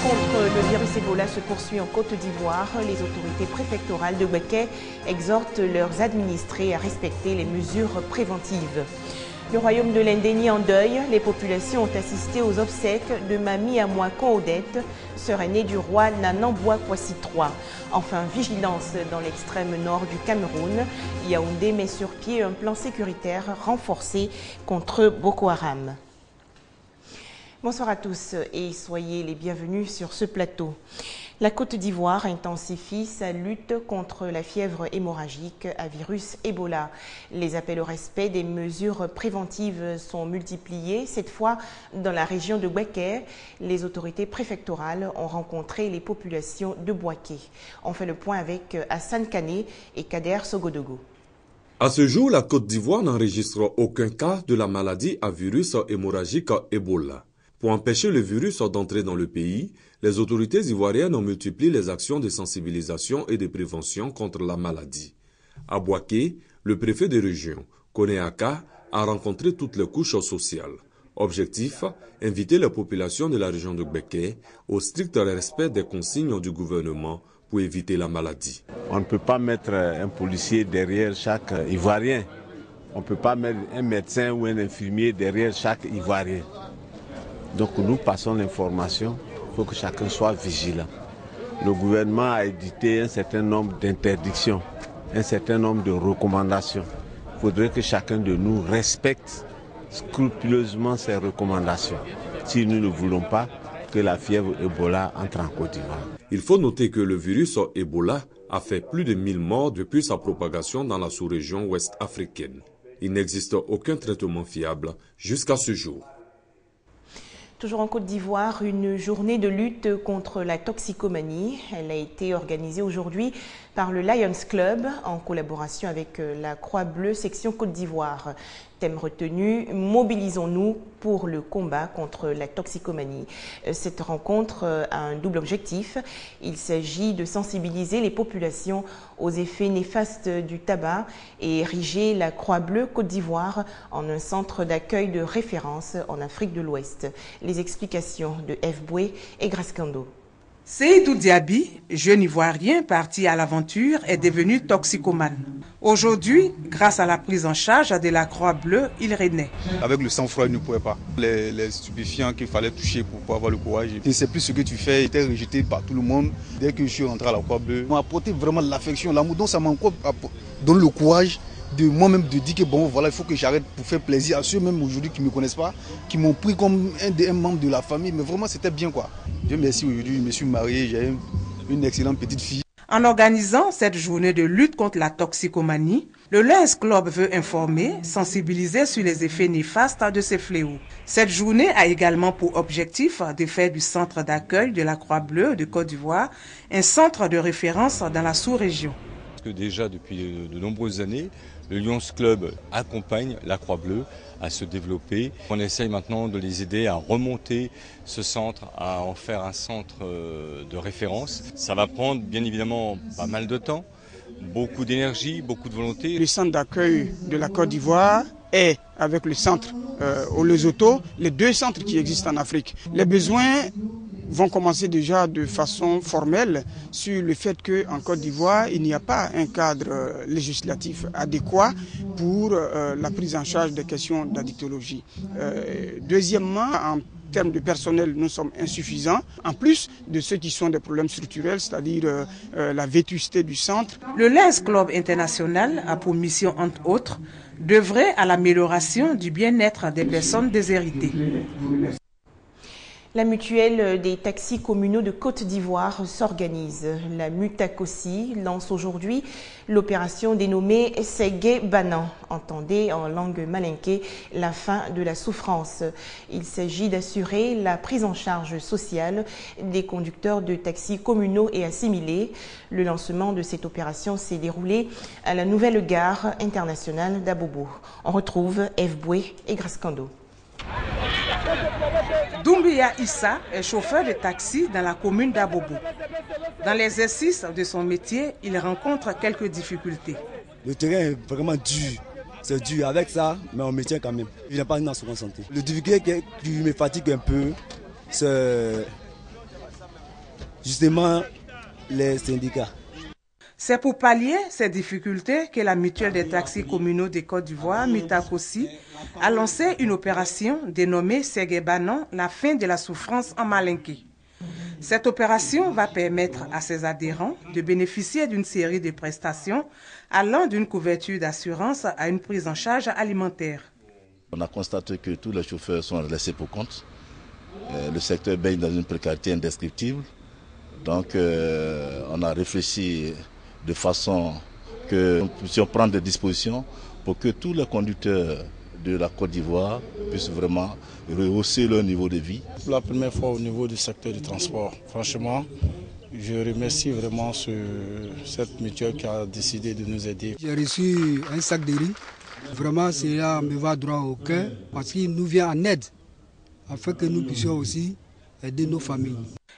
contre le virus Ebola se poursuit en Côte d'Ivoire. Les autorités préfectorales de Bouaké exhortent leurs administrés à respecter les mesures préventives. Le royaume de l'Indénie en deuil, les populations ont assisté aux obsèques de Mamie Amouako Odette, sœur aînée du roi Nanambwa Kwasi III. Enfin, vigilance dans l'extrême nord du Cameroun. Yaoundé met sur pied un plan sécuritaire renforcé contre Boko Haram. Bonsoir à tous et soyez les bienvenus sur ce plateau. La Côte d'Ivoire intensifie sa lutte contre la fièvre hémorragique à virus Ebola. Les appels au respect des mesures préventives sont multipliés. Cette fois, dans la région de Bouaké, les autorités préfectorales ont rencontré les populations de Bouaké. On fait le point avec Hassan Kané et Kader Sogodogo. À ce jour, la Côte d'Ivoire n'enregistre aucun cas de la maladie à virus hémorragique Ebola. Pour empêcher le virus d'entrer dans le pays, les autorités ivoiriennes ont multiplié les actions de sensibilisation et de prévention contre la maladie. À Bouaké, le préfet de région, Koné Aka, a rencontré toutes les couches sociales. Objectif, inviter la population de la région de Bouaké au strict respect des consignes du gouvernement pour éviter la maladie. On ne peut pas mettre un policier derrière chaque Ivoirien. On ne peut pas mettre un médecin ou un infirmier derrière chaque Ivoirien. Donc nous passons l'information, il faut que chacun soit vigilant. Le gouvernement a édité un certain nombre d'interdictions, un certain nombre de recommandations. Il faudrait que chacun de nous respecte scrupuleusement ces recommandations, si nous ne voulons pas que la fièvre Ebola entre en Côte d'Ivoire. Il faut noter que le virus Ebola a fait plus de 1000 morts depuis sa propagation dans la sous-région ouest africaine. Il n'existe aucun traitement fiable jusqu'à ce jour. Toujours en Côte d'Ivoire, une journée de lutte contre la toxicomanie. Elle a été organisée aujourd'hui par le Lions Club en collaboration avec la Croix-Bleue section Côte d'Ivoire. Thème retenu, mobilisons-nous pour le combat contre la toxicomanie. Cette rencontre a un double objectif. Il s'agit de sensibiliser les populations aux effets néfastes du tabac et ériger la Croix-Bleue Côte d'Ivoire en un centre d'accueil de référence en Afrique de l'Ouest. Les explications de F. Boué et Grascando. Seydou Diaby, jeune Ivoirien parti à l'aventure, est devenu toxicomane. Aujourd'hui, grâce à la prise en charge de la Croix-Bleue, il renaît. Avec le sang-froid, il ne pouvait pas. Les stupéfiants qu'il fallait toucher pour pouvoir avoir le courage. Tu ne sais plus ce que tu fais, il était rejeté par tout le monde. Dès que je suis rentré à la Croix-Bleue, ils m'ont apporté vraiment l'affection, l'amour. Donc ça m'a encore donné le courage de moi-même de dire que bon, voilà, il faut que j'arrête pour faire plaisir à ceux même aujourd'hui qui ne me connaissent pas, qui m'ont pris comme un membre de la famille. Mais vraiment, c'était bien quoi. Dieu merci, aujourd'hui, je me suis marié, j'ai une excellente petite fille. En organisant cette journée de lutte contre la toxicomanie, le Lions Club veut informer, sensibiliser sur les effets néfastes de ces fléaux. Cette journée a également pour objectif de faire du centre d'accueil de la Croix-Bleue de Côte d'Ivoire un centre de référence dans la sous-région. Parce que déjà depuis de nombreuses années, le Lions Club accompagne la Croix-Bleue à se développer. On essaye maintenant de les aider à remonter ce centre, à en faire un centre de référence. Ça va prendre bien évidemment pas mal de temps, beaucoup d'énergie, beaucoup de volonté. Le centre d'accueil de la Côte d'Ivoire est, avec le centre au Lesotho, les deux centres qui existent en Afrique. Les besoins vont commencer déjà de façon formelle sur le fait qu'en Côte d'Ivoire, il n'y a pas un cadre législatif adéquat pour la prise en charge des questions d'addictologie. Deuxièmement, en termes de personnel, nous sommes insuffisants, en plus de ceux qui sont des problèmes structurels, c'est-à-dire la vétusté du centre. Le Lions Club International a pour mission, entre autres, d'œuvrer à l'amélioration du bien-être des personnes déshéritées. La mutuelle des taxis communaux de Côte d'Ivoire s'organise. La Mutakosi lance aujourd'hui l'opération dénommée Ségué Banan, entendez en langue malinké la fin de la souffrance. Il s'agit d'assurer la prise en charge sociale des conducteurs de taxis communaux et assimilés. Le lancement de cette opération s'est déroulé à la nouvelle gare internationale d'Abobo. On retrouve F. Boué et Grascando. Doumbia Issa est chauffeur de taxi dans la commune d'Abobo. Dans l'exercice de son métier, il rencontre quelques difficultés. Le terrain est vraiment dur. C'est dur avec ça, mais on me tient quand même. Je n'ai pas une assurance santé. Le difficulté qui me fatigue un peu, c'est justement les syndicats. C'est pour pallier ces difficultés que la mutuelle des taxis communaux de Côte d'Ivoire, Mutakosi, a lancé une opération dénommée Séguébanon, la fin de la souffrance en Malinké. Cette opération va permettre à ses adhérents de bénéficier d'une série de prestations allant d'une couverture d'assurance à une prise en charge alimentaire. On a constaté que tous les chauffeurs sont laissés pour compte. Le secteur baigne dans une précarité indescriptible. Donc on a réfléchi de façon que nous puissions prendre des dispositions pour que tous les conducteurs de la Côte d'Ivoire puissent vraiment rehausser leur niveau de vie. Pour la première fois au niveau du secteur du transport, franchement, je remercie vraiment cette mutuelle qui a décidé de nous aider. J'ai reçu un sac de riz. Vraiment, cela me va droit au cœur parce qu'il nous vient en aide afin que nous puissions aussi aider nos familles.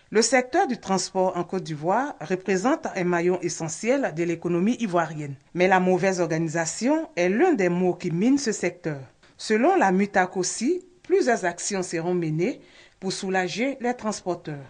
Le secteur du transport en Côte d'Ivoire représente un maillon essentiel de l'économie ivoirienne. Mais la mauvaise organisation est l'un des maux qui mine ce secteur. Selon la Mutakosi, plusieurs actions seront menées pour soulager les transporteurs.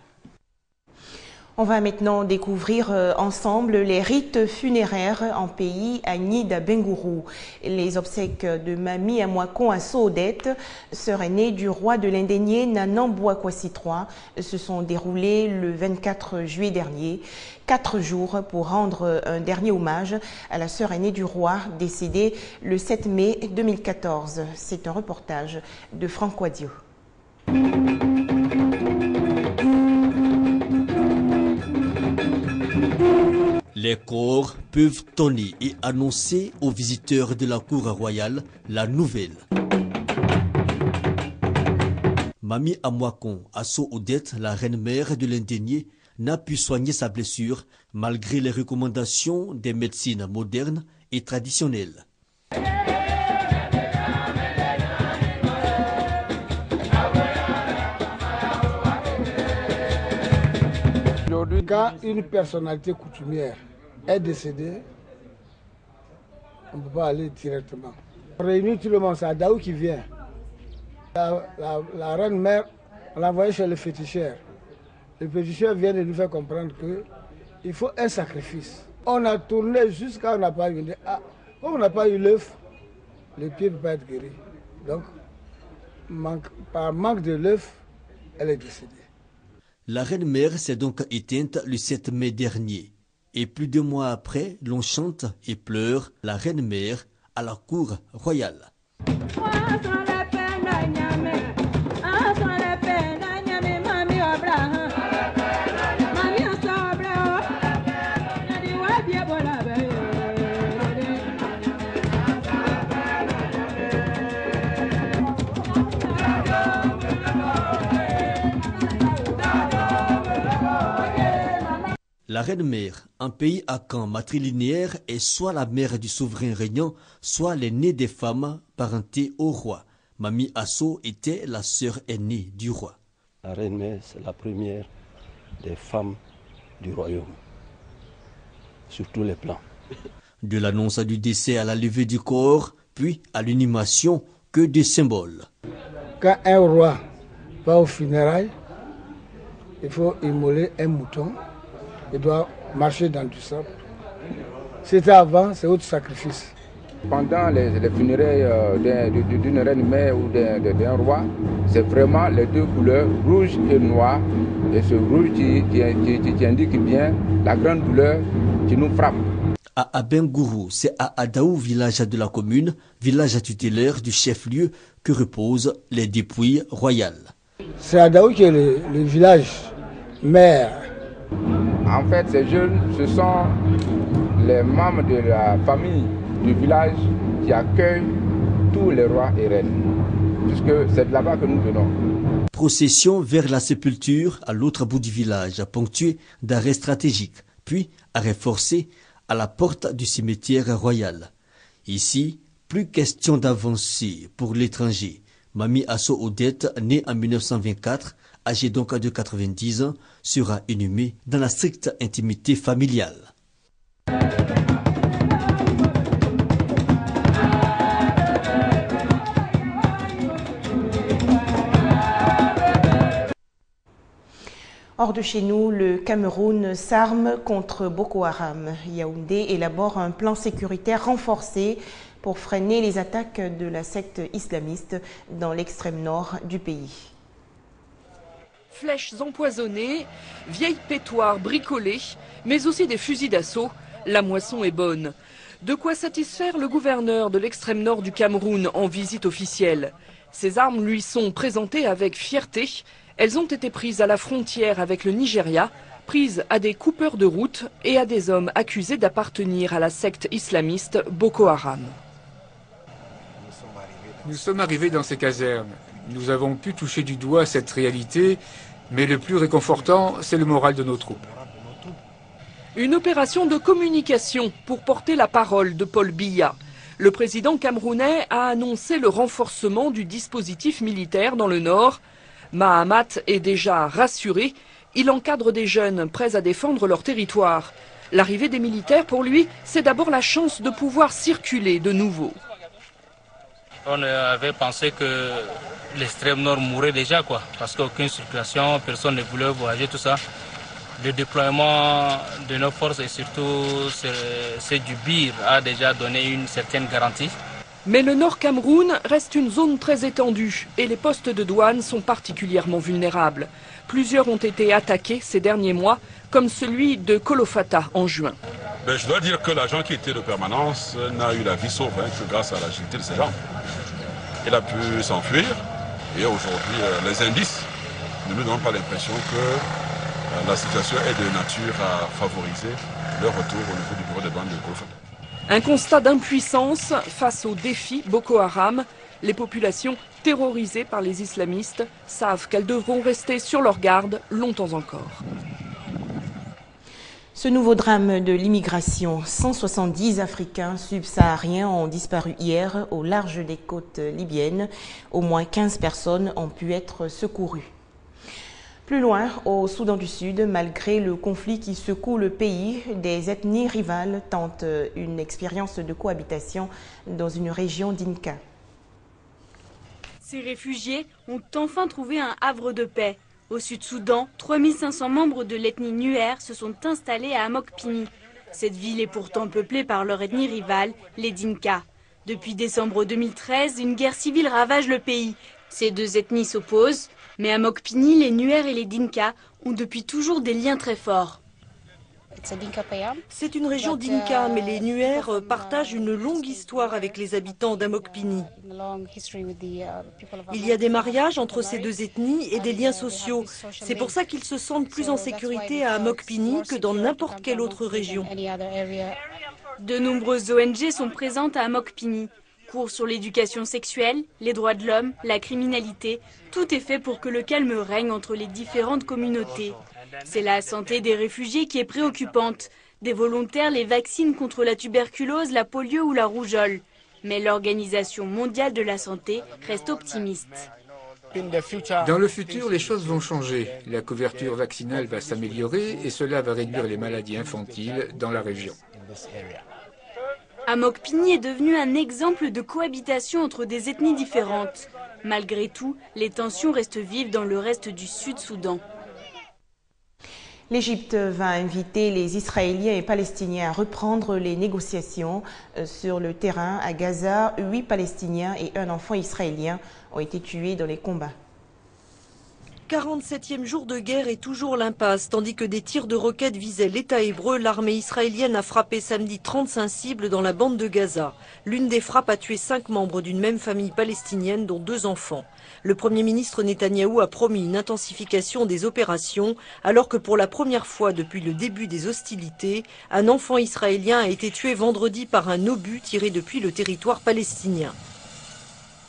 On va maintenant découvrir ensemble les rites funéraires en pays Agni d'Abengourou. Les obsèques de Mami Amouakon à Soodette, sœur aînée du roi de l'Indénié Nanan Bouakwasi III, se sont déroulées le 24 juillet dernier. 4 jours pour rendre un dernier hommage à la sœur aînée du roi, décédée le 7 mai 2014. C'est un reportage de Franck Wadio. Les corps peuvent tonner et annoncer aux visiteurs de la cour royale la nouvelle. Mami Amouakon Asso Odette, la reine-mère de l'Indénié, n'a pu soigner sa blessure malgré les recommandations des médecines modernes et traditionnelles. Aujourd'hui, quand une personnalité coutumière est décédée, on ne peut pas aller directement. On réunit tout le monde, c'est Adaou qui vient. La reine-mère, on l'a envoyée chez le féticheur. Le féticheur vient de nous faire comprendre qu'il faut un sacrifice. On a tourné jusqu'à on n'a pas eu. Comme on n'a pas eu l'œuf, le pied ne peut pas être guéri. Donc, par manque de l'œuf, elle est décédée. La reine-mère s'est donc éteinte le 7 mai dernier. Et plus de mois après, l'on chante et pleure la reine-mère à la cour royale. La reine-mère, un pays à camp matrilinéaire, est soit la mère du souverain régnant, soit l'aînée des femmes parentées au roi. Mami Asso était la sœur aînée du roi. La reine-mère, c'est la première des femmes du royaume, sur tous les plans. De l'annonce du décès à la levée du corps, puis à l'inhumation, que de symboles. Quand un roi va aux funérailles, il faut immoler un mouton. Il doit marcher dans du sable. C'était avant, c'est autre sacrifice. Pendant les funérailles d'une reine-mère ou d'un roi, c'est vraiment les deux couleurs, rouge et noir. Et ce rouge qui indique bien la grande douleur qui nous frappe. À Abengourou, c'est à Adaou, village de la commune, village tutélaire du chef-lieu, que reposent les dépouilles royales. C'est Adaou qui est le village maire. En fait, ces jeunes, ce sont les membres de la famille du village qui accueillent tous les rois et reines, puisque c'est de là-bas que nous venons. Procession vers la sépulture à l'autre bout du village, ponctuée d'arrêts stratégiques, puis arrêt forcé à la porte du cimetière royal. Ici, plus question d'avancer pour l'étranger. Mami Asso Odette, née en 1924, âgée donc de 90 ans, sera inhumée dans la stricte intimité familiale. Hors de chez nous, le Cameroun s'arme contre Boko Haram. Yaoundé élabore un plan sécuritaire renforcé pour freiner les attaques de la secte islamiste dans l'extrême nord du pays. Flèches empoisonnées, vieilles pétoires bricolées, mais aussi des fusils d'assaut, la moisson est bonne. De quoi satisfaire le gouverneur de l'extrême nord du Cameroun en visite officielle. Ces armes lui sont présentées avec fierté. Elles ont été prises à la frontière avec le Nigeria, prises à des coupeurs de route et à des hommes accusés d'appartenir à la secte islamiste Boko Haram. Nous sommes arrivés dans ces casernes. Nous avons pu toucher du doigt cette réalité, mais le plus réconfortant, c'est le moral de nos troupes. Une opération de communication pour porter la parole de Paul Biya. Le président camerounais a annoncé le renforcement du dispositif militaire dans le nord. Mahamat est déjà rassuré. Il encadre des jeunes prêts à défendre leur territoire. L'arrivée des militaires, pour lui, c'est d'abord la chance de pouvoir circuler de nouveau. On avait pensé que l'extrême nord mourrait déjà, parce qu'aucune circulation, personne ne voulait voyager, tout ça. Le déploiement de nos forces et surtout c'est du BIR a déjà donné une certaine garantie. Mais le Nord Cameroun reste une zone très étendue et les postes de douane sont particulièrement vulnérables. Plusieurs ont été attaqués ces derniers mois, comme celui de Kolofata en juin. Je dois dire que l'agent qui était de permanence n'a eu la vie sauve que grâce à l'agilité de ses gens. Il a pu s'enfuir et aujourd'hui les indices ne nous donnent pas l'impression que la situation est de nature à favoriser leur retour au niveau du bureau des douanes de Kolofata. Un constat d'impuissance face aux défis Boko Haram. Les populations terrorisées par les islamistes savent qu'elles devront rester sur leur garde longtemps encore. Ce nouveau drame de l'immigration, 170 Africains subsahariens ont disparu hier au large des côtes libyennes. Au moins 15 personnes ont pu être secourues. Plus loin, au Soudan du Sud, malgré le conflit qui secoue le pays, des ethnies rivales tentent une expérience de cohabitation dans une région d'Inka. Ces réfugiés ont enfin trouvé un havre de paix. Au Sud-Soudan, 3500 membres de l'ethnie Nuer se sont installés à Amokpini. Cette ville est pourtant peuplée par leur ethnie rivale, les Dinka. Depuis décembre 2013, une guerre civile ravage le pays. Ces deux ethnies s'opposent, mais à Mokpini, les Nuer et les Dinka ont depuis toujours des liens très forts. C'est une région Dinka, mais les Nuer partagent une longue histoire avec les habitants d'Amokpini. Il y a des mariages entre ces deux ethnies et des liens sociaux. C'est pour ça qu'ils se sentent plus en sécurité à Amokpini que dans n'importe quelle autre région. De nombreuses ONG sont présentes à Amokpini. Cours sur l'éducation sexuelle, les droits de l'homme, la criminalité, tout est fait pour que le calme règne entre les différentes communautés. C'est la santé des réfugiés qui est préoccupante. Des volontaires les vaccinent contre la tuberculose, la polio ou la rougeole. Mais l'Organisation mondiale de la santé reste optimiste. Dans le futur, les choses vont changer. La couverture vaccinale va s'améliorer et cela va réduire les maladies infantiles dans la région. Amokpini est devenu un exemple de cohabitation entre des ethnies différentes. Malgré tout, les tensions restent vives dans le reste du Sud-Soudan. L'Égypte va inviter les Israéliens et Palestiniens à reprendre les négociations sur le terrain à Gaza. 8 Palestiniens et un enfant israélien ont été tués dans les combats. 47e jour de guerre et toujours l'impasse. Tandis que des tirs de roquettes visaient l'État hébreu, l'armée israélienne a frappé samedi 35 cibles dans la bande de Gaza. L'une des frappes a tué 5 membres d'une même famille palestinienne, dont 2 enfants. Le Premier ministre Netanyahou a promis une intensification des opérations, alors que pour la première fois depuis le début des hostilités, un enfant israélien a été tué vendredi par un obus tiré depuis le territoire palestinien.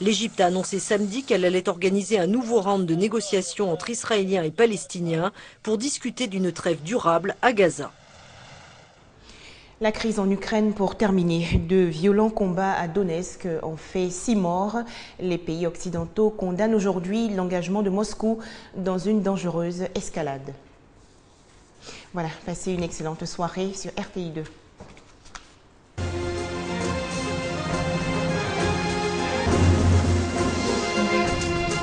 L'Égypte a annoncé samedi qu'elle allait organiser un nouveau round de négociations entre Israéliens et Palestiniens pour discuter d'une trêve durable à Gaza. La crise en Ukraine pour terminer. De violents combats à Donetsk ont fait 6 morts. Les pays occidentaux condamnent aujourd'hui l'engagement de Moscou dans une dangereuse escalade. Voilà, passez une excellente soirée sur RTI2.